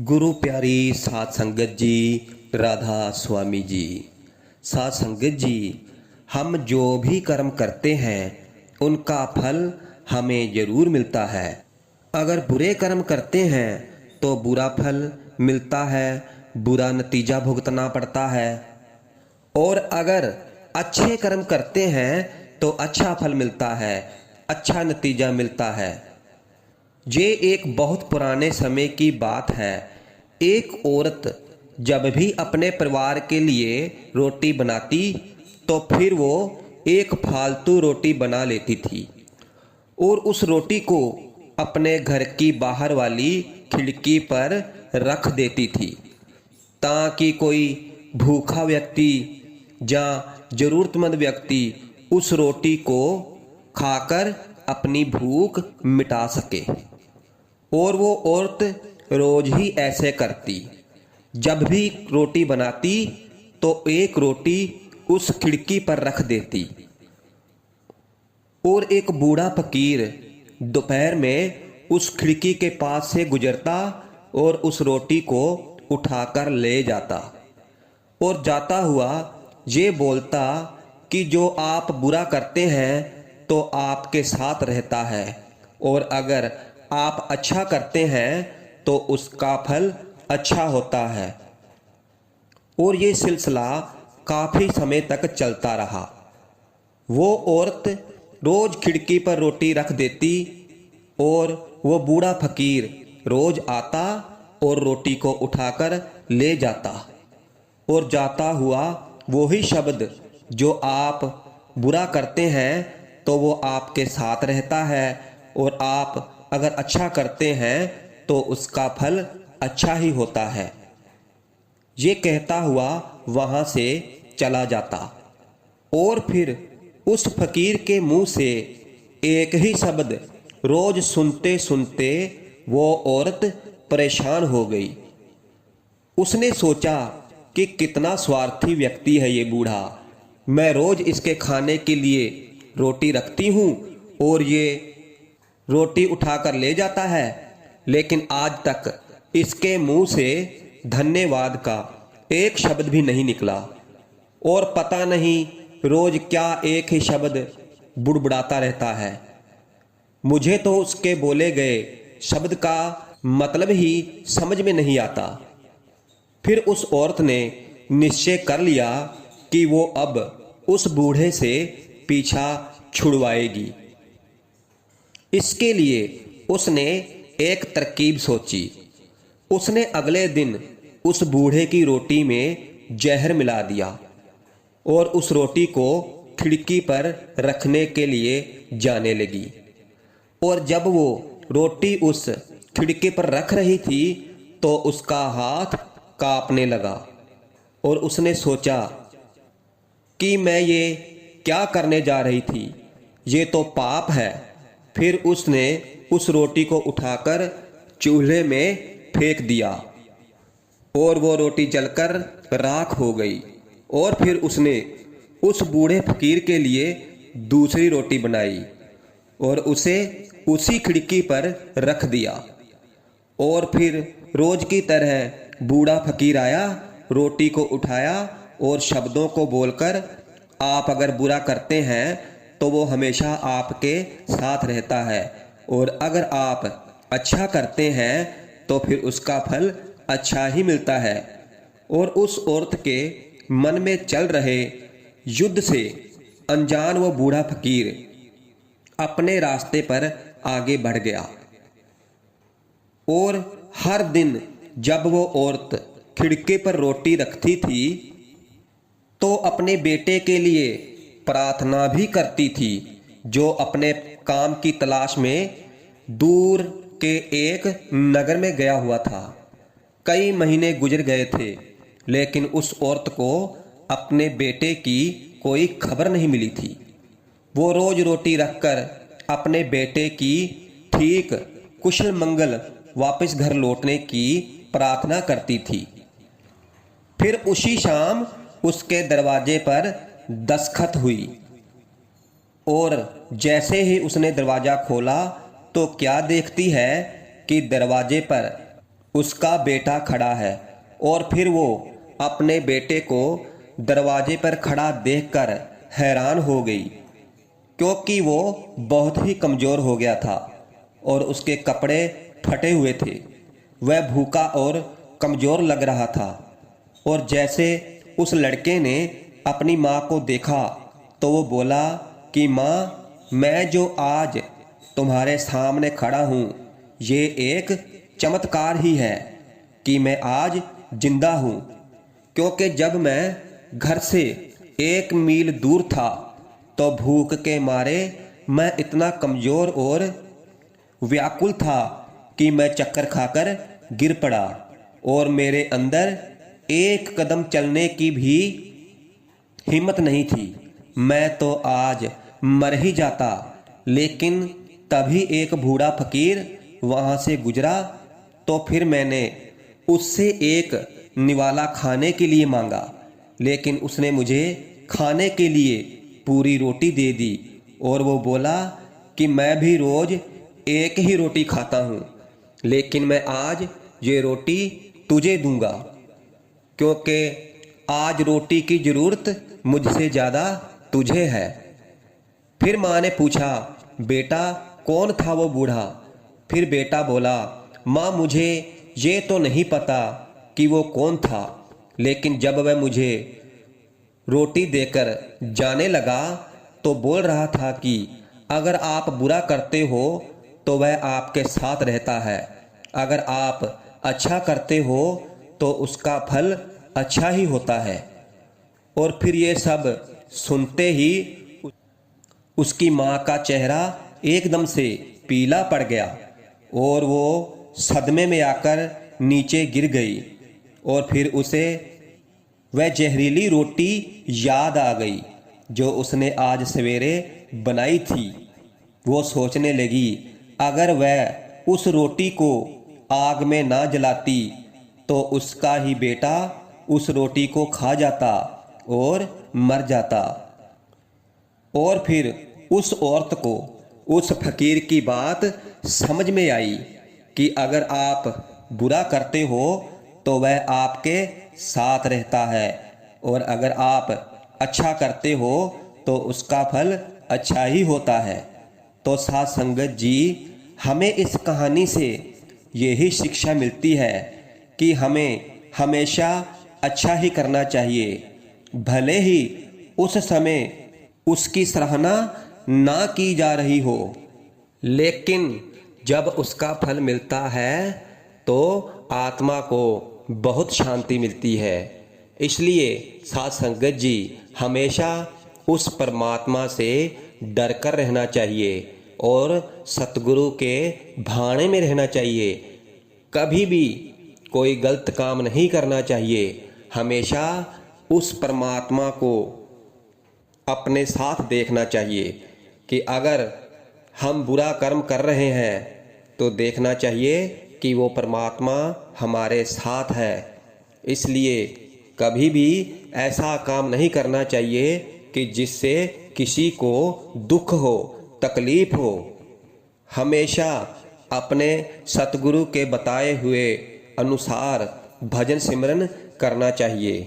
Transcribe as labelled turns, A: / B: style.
A: गुरु प्यारी साध संगत जी, राधा स्वामी जी। साध संगत जी, हम जो भी कर्म करते हैं उनका फल हमें ज़रूर मिलता है। अगर बुरे कर्म करते हैं तो बुरा फल मिलता है, बुरा नतीजा भुगतना पड़ता है। और अगर अच्छे कर्म करते हैं तो अच्छा फल मिलता है, अच्छा नतीजा मिलता है। ये एक बहुत पुराने समय की बात है। एक औरत जब भी अपने परिवार के लिए रोटी बनाती तो फिर वो एक फालतू रोटी बना लेती थी और उस रोटी को अपने घर की बाहर वाली खिड़की पर रख देती थी ताकि कोई भूखा व्यक्ति या ज़रूरतमंद व्यक्ति उस रोटी को खाकर अपनी भूख मिटा सके। और वो औरत रोज ही ऐसे करती। जब भी रोटी बनाती तो एक रोटी उस खिड़की पर रख देती और एक बूढ़ा फकीर दोपहर में उस खिड़की के पास से गुजरता और उस रोटी को उठाकर ले जाता और जाता हुआ ये बोलता कि जो आप बुरा करते हैं तो आपके साथ रहता है, और अगर आप अच्छा करते हैं तो उसका फल अच्छा होता है। और ये सिलसिला काफ़ी समय तक चलता रहा। वो औरत रोज खिड़की पर रोटी रख देती और वो बूढ़ा फकीर रोज आता और रोटी को उठाकर ले जाता और जाता हुआ वही शब्द, जो आप बुरा करते हैं तो वो आपके साथ रहता है, और आप अगर अच्छा करते हैं तो उसका फल अच्छा ही होता है, ये कहता हुआ वहाँ से चला जाता। और फिर उस फकीर के मुंह से एक ही शब्द रोज सुनते सुनते वो औरत परेशान हो गई। उसने सोचा कि कितना स्वार्थी व्यक्ति है ये बूढ़ा। मैं रोज इसके खाने के लिए रोटी रखती हूँ और ये रोटी उठाकर ले जाता है, लेकिन आज तक इसके मुंह से धन्यवाद का एक शब्द भी नहीं निकला। और पता नहीं रोज क्या एक ही शब्द बुड़बुड़ाता रहता है। मुझे तो उसके बोले गए शब्द का मतलब ही समझ में नहीं आता। फिर उस औरत ने निश्चय कर लिया कि वो अब उस बूढ़े से पीछा छुड़वाएगी। इसके लिए उसने एक तरकीब सोची। उसने अगले दिन उस बूढ़े की रोटी में जहर मिला दिया और उस रोटी को खिड़की पर रखने के लिए जाने लगी। और जब वो रोटी उस खिड़की पर रख रही थी तो उसका हाथ कांपने लगा और उसने सोचा कि मैं ये क्या करने जा रही थी, ये तो पाप है। फिर उसने उस रोटी को उठाकर चूल्हे में फेंक दिया और वो रोटी जलकर राख हो गई। और फिर उसने उस बूढ़े फकीर के लिए दूसरी रोटी बनाई और उसे उसी खिड़की पर रख दिया। और फिर रोज की तरह बूढ़ा फकीर आया, रोटी को उठाया और शब्दों को बोलकर, आप अगर बुरा करते हैं तो वो हमेशा आपके साथ रहता है, और अगर आप अच्छा करते हैं तो फिर उसका फल अच्छा ही मिलता है। और उस औरत के मन में चल रहे युद्ध से अनजान वो बूढ़ा फकीर अपने रास्ते पर आगे बढ़ गया। और हर दिन जब वो औरत खिड़की पर रोटी रखती थी तो अपने बेटे के लिए प्रार्थना भी करती थी, जो अपने काम की तलाश में दूर के एक नगर में गया हुआ था। कई महीने गुजर गए थे, लेकिन उस औरत को अपने बेटे की कोई खबर नहीं मिली थी। वो रोज रोटी रखकर अपने बेटे की ठीक कुशल मंगल वापस घर लौटने की प्रार्थना करती थी। फिर उसी शाम उसके दरवाजे पर दस्तखत हुई और जैसे ही उसने दरवाज़ा खोला तो क्या देखती है कि दरवाजे पर उसका बेटा खड़ा है। और फिर वो अपने बेटे को दरवाजे पर खड़ा देखकर हैरान हो गई, क्योंकि वो बहुत ही कमज़ोर हो गया था और उसके कपड़े फटे हुए थे। वह भूखा और कमज़ोर लग रहा था। और जैसे उस लड़के ने अपनी माँ को देखा तो वो बोला कि माँ, मैं जो आज तुम्हारे सामने खड़ा हूँ, ये एक चमत्कार ही है कि मैं आज जिंदा हूँ। क्योंकि जब मैं घर से 1 मील दूर था तो भूख के मारे मैं इतना कमज़ोर और व्याकुल था कि मैं चक्कर खाकर गिर पड़ा और मेरे अंदर 1 कदम चलने की भी हिम्मत नहीं थी। मैं तो आज मर ही जाता। लेकिन तभी एक बूढ़ा फकीर वहाँ से गुजरा, तो फिर मैंने उससे एक निवाला खाने के लिए मांगा, लेकिन उसने मुझे खाने के लिए पूरी रोटी दे दी और वो बोला कि मैं भी रोज़ एक ही रोटी खाता हूँ, लेकिन मैं आज ये रोटी तुझे दूंगा, क्योंकि आज रोटी की ज़रूरत मुझसे ज़्यादा तुझे है। फिर माँ ने पूछा, बेटा कौन था वो बूढ़ा? फिर बेटा बोला, माँ मुझे ये तो नहीं पता कि वो कौन था, लेकिन जब वह मुझे रोटी देकर जाने लगा तो बोल रहा था कि अगर आप बुरा करते हो तो वह आपके साथ रहता है, अगर आप अच्छा करते हो तो उसका फल अच्छा ही होता है। और फिर ये सब सुनते ही उसकी माँ का चेहरा एकदम से पीला पड़ गया और वो सदमे में आकर नीचे गिर गई। और फिर उसे वह जहरीली रोटी याद आ गई जो उसने आज सवेरे बनाई थी। वो सोचने लगी, अगर वह उस रोटी को आग में ना जलाती तो उसका ही बेटा उस रोटी को खा जाता और मर जाता। और फिर उस औरत को उस फकीर की बात समझ में आई कि अगर आप बुरा करते हो तो वह आपके साथ रहता है, और अगर आप अच्छा करते हो तो उसका फल अच्छा ही होता है। तो साथ संगत जी, हमें इस कहानी से यही शिक्षा मिलती है कि हमें हमेशा अच्छा ही करना चाहिए, भले ही उस समय उसकी सराहना ना की जा रही हो, लेकिन जब उसका फल मिलता है तो आत्मा को बहुत शांति मिलती है। इसलिए साथ संगत जी, हमेशा उस परमात्मा से डर कर रहना चाहिए और सतगुरु के भाने में रहना चाहिए। कभी भी कोई गलत काम नहीं करना चाहिए। हमेशा उस परमात्मा को अपने साथ देखना चाहिए कि अगर हम बुरा कर्म कर रहे हैं तो देखना चाहिए कि वो परमात्मा हमारे साथ है। इसलिए कभी भी ऐसा काम नहीं करना चाहिए कि जिससे किसी को दुख हो, तकलीफ हो। हमेशा अपने सतगुरु के बताए हुए अनुसार भजन सिमरन करना चाहिए।